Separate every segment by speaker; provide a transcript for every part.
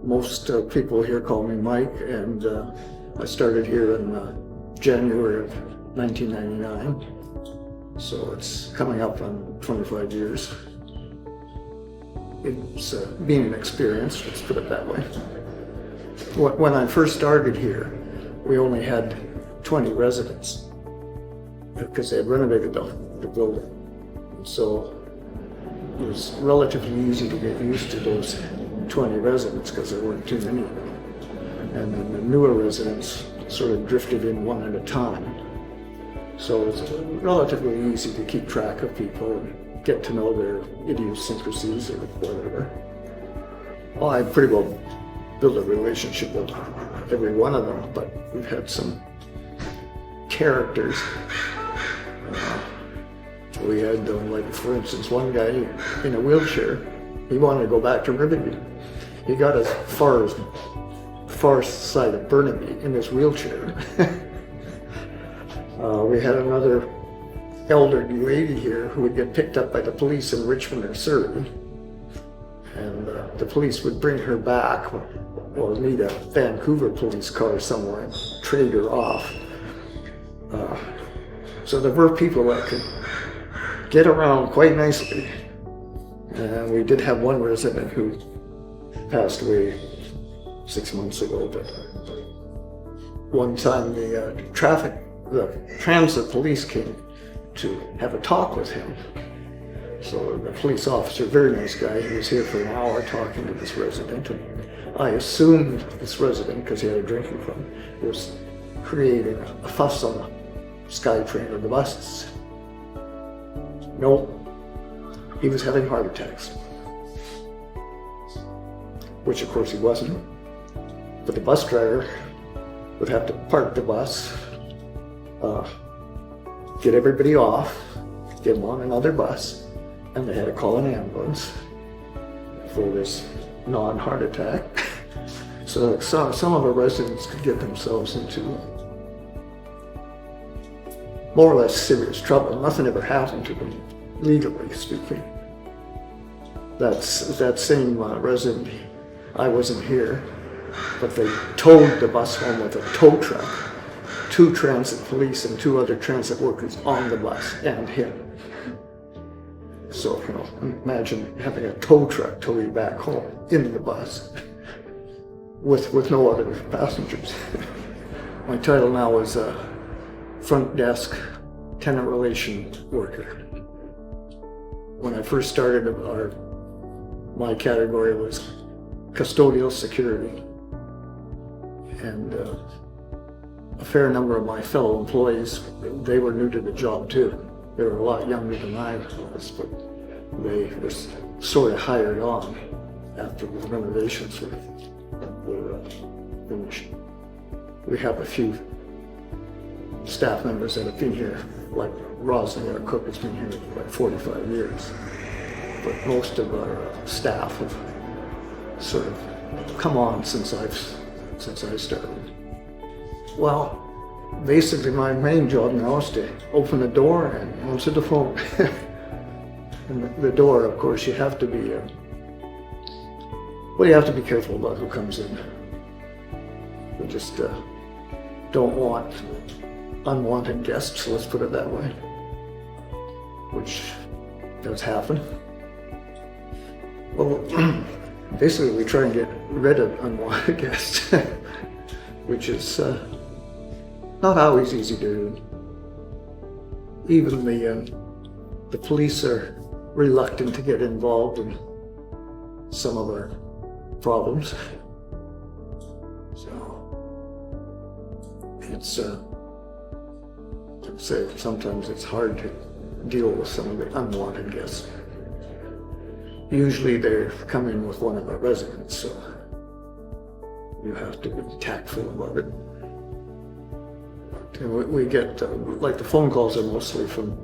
Speaker 1: Most people here call me Mike, and I started here in January of 1999, so it's coming up on 25 years. It's been an experience, let's put it that way. When I first started here, we only had 20 residents because they had renovated the building. And so it was relatively easy to get used to those 20 residents because there weren't too many of them. And then the newer residents sort of drifted in one at a time. So it was relatively easy to keep track of people and get to know their idiosyncrasies or whatever. Well, I pretty well built a relationship with every one of them, but we've had some characters. We had, like, for instance, one guy in a wheelchair. He wanted to go back to Riverview. He got as far side of Burnaby in his wheelchair. We had another elderly lady here who would get picked up by the police in Richmond or Surrey, and the police would bring her back or meet a Vancouver police car somewhere and trade her off. So there were people that could get around quite nicely. And we did have one resident who passed away 6 months ago, but one time the transit police came to have a talk with him. So the police officer, very nice guy, he was here for an hour talking to this resident, and I assumed this resident, because he had a drinking problem, was creating a fuss on the SkyTrain or the buses. No, he was having heart attacks, which of course he wasn't. But the bus driver would have to park the bus, get everybody off, get them on another bus, and they had to call an ambulance for this non-heart attack. So some of the residents could get themselves into more or less serious trouble. Nothing ever happened to them, legally speaking. That same resident, I wasn't here, but they towed the bus home with a tow truck. 2 transit police and 2 other transit workers on the bus and him. So, imagine having a tow truck tow you back home in the bus with no other passengers. My title now is front desk tenant relation worker. When I first started, my category was custodial security, and a fair number of my fellow employees, they were new to the job too. They were a lot younger than I was, but they were sort of hired on after the renovations were finished. We have a few staff members that have been here, like Rosny, our cook, has been here for like 45 years. But most of our staff have sort of come on since I started. Well, basically my main job now is to open the door and answer the phone. And the door, of course, you have to be you have to be careful about who comes in. We just don't want unwanted guests, let's put it that way, which does happen. Well, basically we try and get rid of unwanted guests, which is not always easy to do. Even the police are reluctant to get involved in some of our problems. So it's I'd say sometimes it's hard to deal with some of the unwanted guests. Usually they're coming with one of our residents, so you have to be tactful about it. And we get, like, the phone calls are mostly from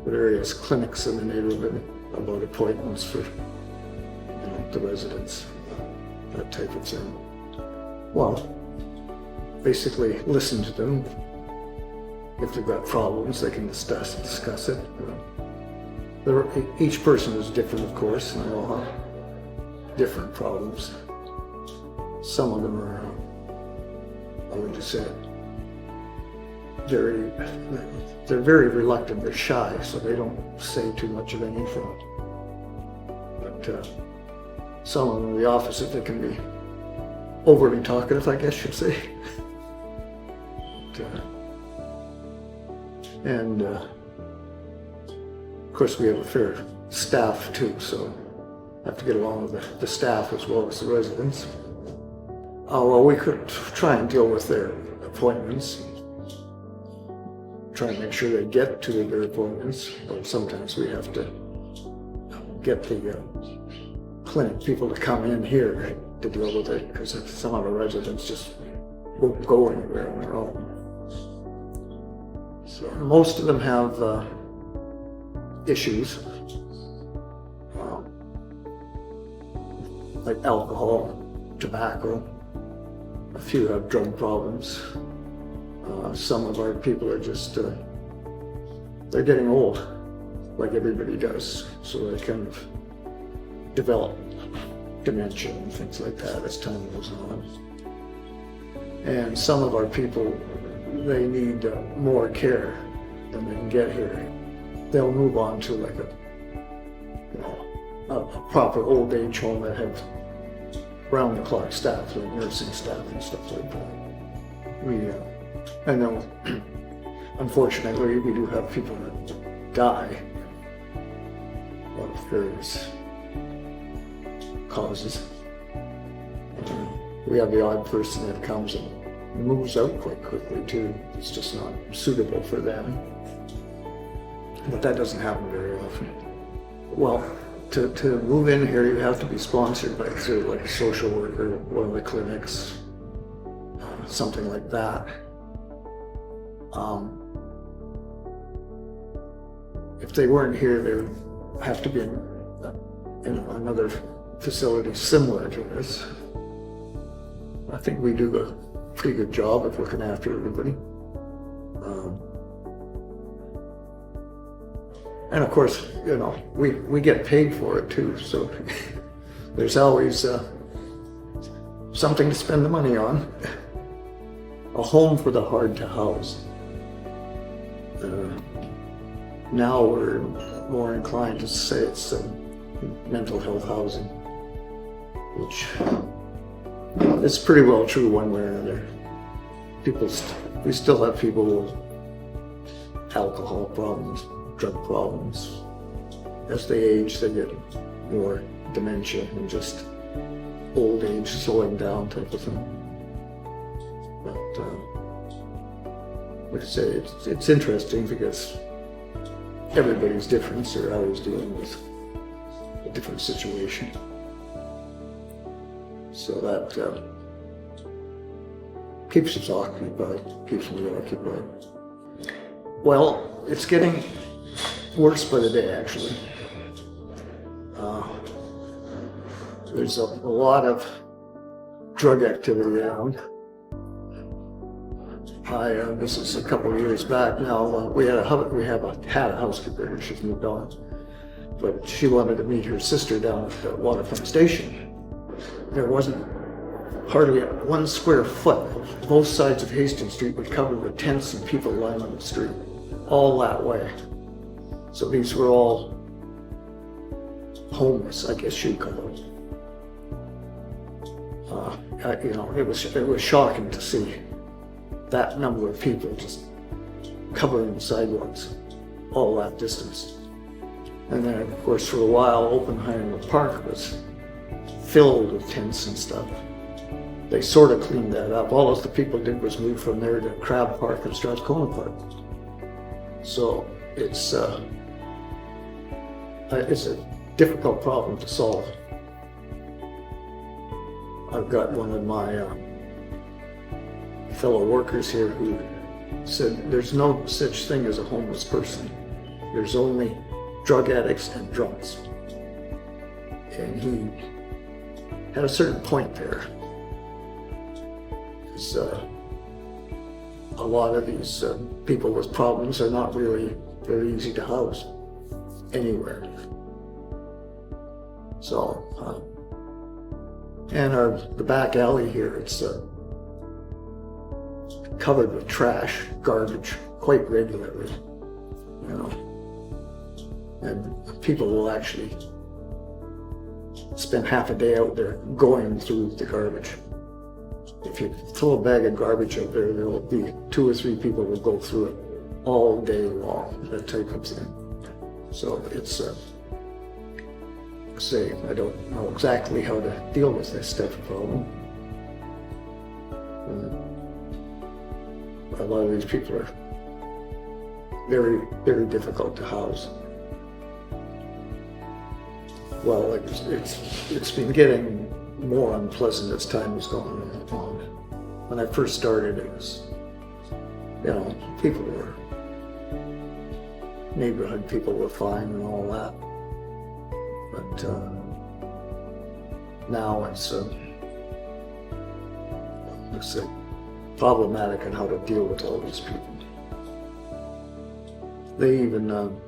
Speaker 1: various clinics in the neighborhood about appointments for the residents, that type of thing. Well, basically listen to them. If they've got problems, they can discuss it. Each person is different, of course, and they all have different problems. some of them are, I would just say, they're very reluctant, they're shy, so they don't say too much of anything. But some of them are the opposite, they can be overly talkative, I guess you'd say. And of course we have a fair staff too, so I have to get along with the staff as well as the residents. Well, we could try and deal with their appointments, try and make sure they get to their appointments, but sometimes we have to get the clinic people to come in here to deal with it, because some of the residents just won't go anywhere on their own. So most of them have issues like alcohol, tobacco. A few have drug problems. Some of our people are just, they're getting old, like everybody does. So they kind of develop dementia and things like that as time goes on. And some of our people, they need more care than they can get here. They'll move on to like a proper old age home that have round-the-clock staff, like nursing staff and stuff like that. I know, unfortunately, we do have people that die of various causes. We have the odd person that comes and moves out quite quickly too. It's just not suitable for them. But that doesn't happen very often. Well, to move in here, you have to be sponsored by like a social worker, one of the clinics, something like that. If they weren't here, they would have to be in another facility similar to this. I think we do a pretty good job of looking after everybody. And of course, you know, we get paid for it too, so there's always something to spend the money on. A home for the hard to house. Now we're more inclined to say it's mental health housing, which is pretty well true one way or another. We still have people with alcohol problems, drug problems. As they age, they get more dementia and just old age slowing down type of thing. But like I say, it's interesting because everybody's different, so they're always dealing with a different situation. So that keeps us occupied, keeps me occupied. Well, it's getting worse by the day, actually. There's a lot of drug activity around. This is a couple of years back now. We had a housekeeper. She's moved on, but she wanted to meet her sister down at the Waterfront Station. There wasn't hardly 1 square foot of both sides of Hastings Street was covered with tents and people lying on the street, all that way. So these were all homeless, I guess you'd call it. You know, it was shocking to see that number of people just covering the sidewalks all that distance. And then, of course, for a while, Oppenheimer Park was filled with tents and stuff. They sort of cleaned that up. All the people did was move from there to Crab Park and Strathcona Park. So it's a difficult problem to solve. I've got one of my fellow workers here who said there's no such thing as a homeless person. There's only drug addicts and drunks. And he had a certain point there. Because a lot of these people with problems are not really very easy to house anywhere. So And the back alley here, it's covered with trash, garbage, quite regularly, you know. And people will actually spend half a day out there going through the garbage. If you throw a bag of garbage out there, there will be 2 or 3 people will go through it all day long, that type of thing. So it's, I don't know exactly how to deal with this type of problem. A lot of these people are very, very difficult to house. Well, it's been getting more unpleasant as time has gone on. When I first started, it was, you know, neighborhood people were fine and all that. But now it's problematic in how to deal with all these people. They even,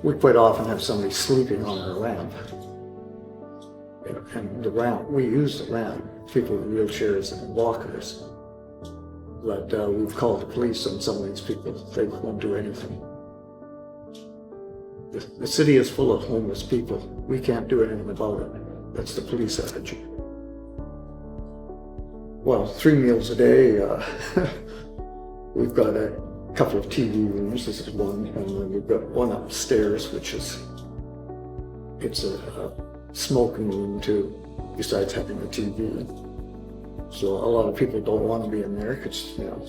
Speaker 1: we quite often have somebody sleeping on the ramp. And the ramp, we use the ramp, people with wheelchairs and walkers. But we've called the police on some of these people. They won't do anything. The city is full of homeless people. We can't do anything about it. That's the police attitude. Well, 3 meals a day. We've got a couple of TV rooms. This is one, and then we've got one upstairs, which is it's a smoking room too, besides having a TV. So a lot of people don't want to be in there because, you know,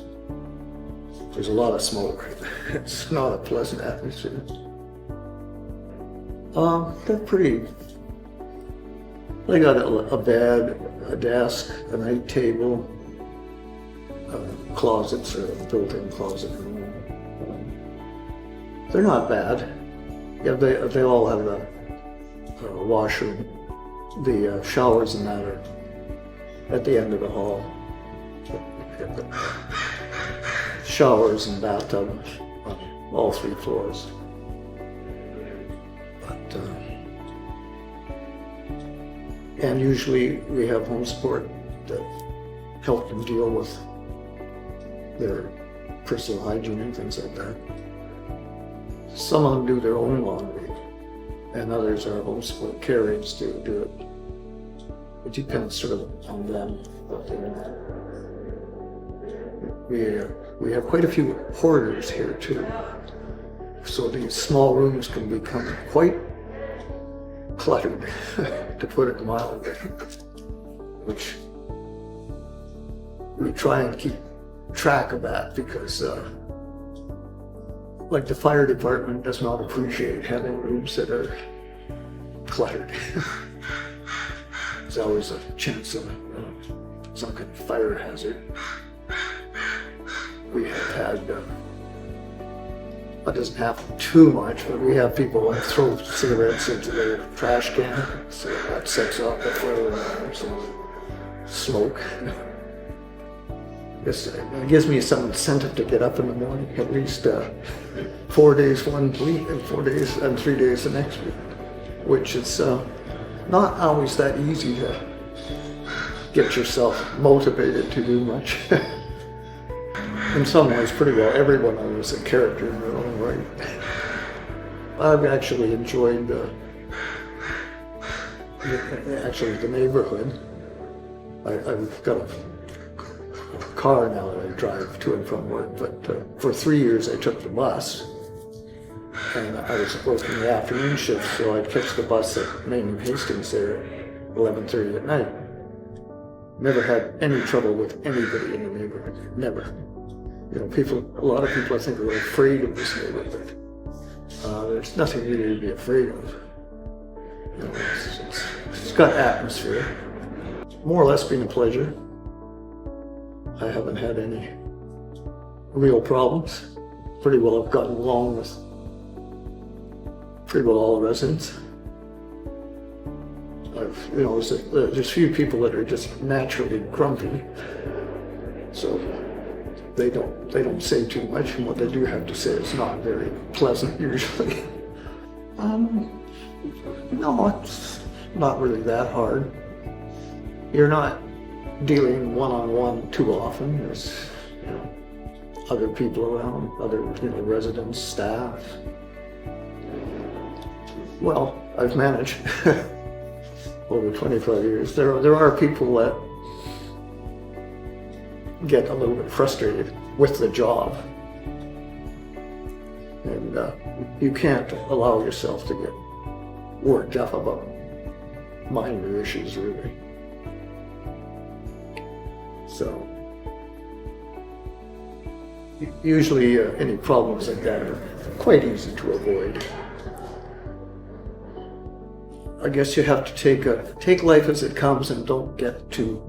Speaker 1: there's a lot of smoke. It's not a pleasant atmosphere. They're pretty. They got a bed, a desk, a night table, closets, or a built-in closet. They're not bad. Yeah, they all have a washroom. The showers and that are at the end of the hall. Showers and bathtub on all 3 floors. But and usually we have home support that help them deal with their personal hygiene and things like that. Some of them do their own laundry, and others are home support carriers to do it. It depends sort of on them. We have quite a few hoarders here too. So these small rooms can become quite cluttered, to put it mildly, which we try and keep track of that because like the fire department does not appreciate having rooms that are cluttered. There's always a chance of some kind of fire hazard. We have had, that doesn't happen too much, but we have people like throw cigarettes into their trash can, so that sets off the flare alarm, so smoke. It gives me some incentive to get up in the morning, at least 4 days one week and 4 days and 3 days the next week, which is not always that easy to get yourself motivated to do much. In some ways, pretty well everyone is a character in their own right. I've actually enjoyed the neighborhood. I've got a car now that I drive to and from work, but for 3 years I took the bus, and I was working the afternoon shift, so I'd catch the bus at Main and Hastings there at 11:30 at night. Never had any trouble with anybody in the neighborhood, never. You know, a lot of people I think are afraid of this neighborhood. There's nothing really to be afraid of. You know, it's got atmosphere. More or less been a pleasure. I haven't had any real problems. Pretty well I've gotten along with pretty well all the residents. There's few people that are just naturally grumpy, so they don't say too much, and what they do have to say is not very pleasant usually. No, it's not really that hard. you're not dealing one-on-one too often. There's, you know, other people around, other, you know, residents, staff. Well, I've managed over 25 years. There are people that get a little bit frustrated with the job. And you can't allow yourself to get worked up about minor issues, really. So, usually any problems like that are quite easy to avoid. I guess you have to take life as it comes and don't get too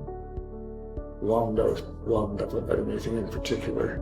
Speaker 1: wound up about anything in particular.